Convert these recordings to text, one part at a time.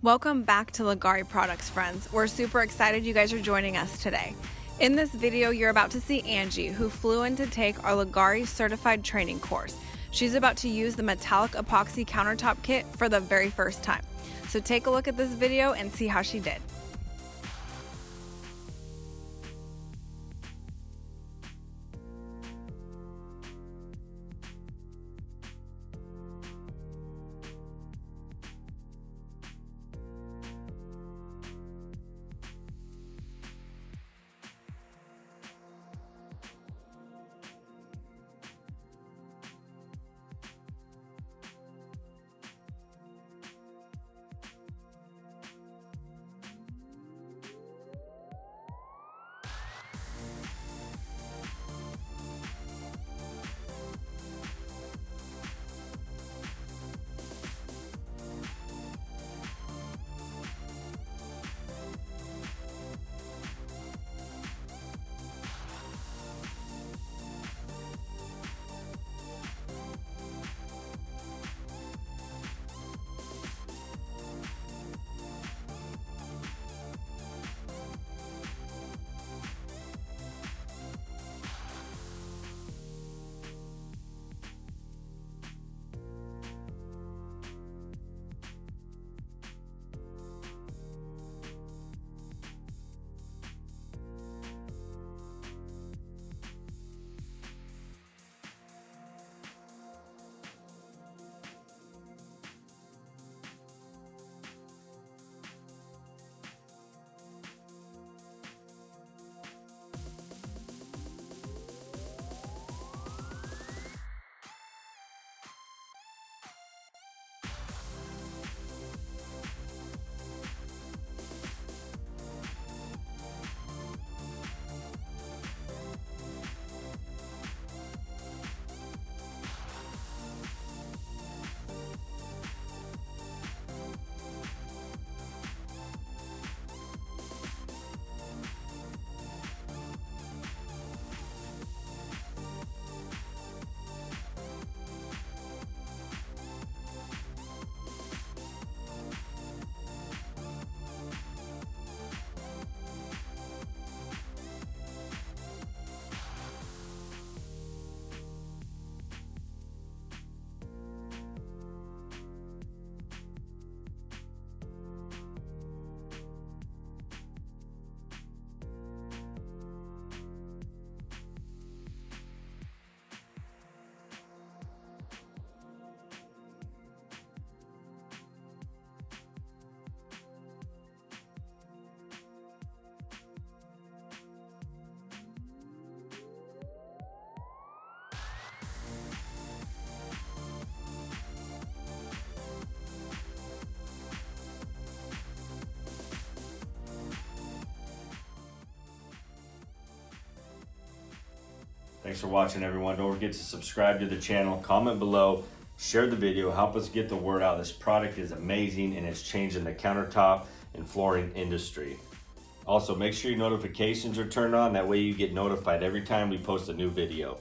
Welcome back to Leggari Products, friends. We're super excited you guys are joining us today. In this video, you're about to see Angie, who flew in to take our Leggari certified training course. She's about to use the metallic epoxy countertop kit for the very first time. So take a look at this video and see how she did. Thanks for watching, everyone. Don't forget to subscribe to the channel, comment below, share the video, help us get the word out. This product is amazing and it's changing the countertop and flooring industry. Also, make sure your notifications are turned on. That way you get notified every time we post a new video.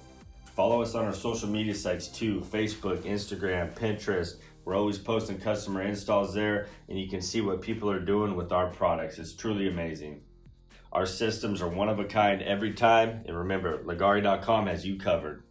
Follow us on our social media sites too, Facebook, Instagram, Pinterest. We're always posting customer installs there, and you can see what people are doing with our products. It's truly amazing. Our systems are one of a kind every time, and remember, Leggari.com has you covered.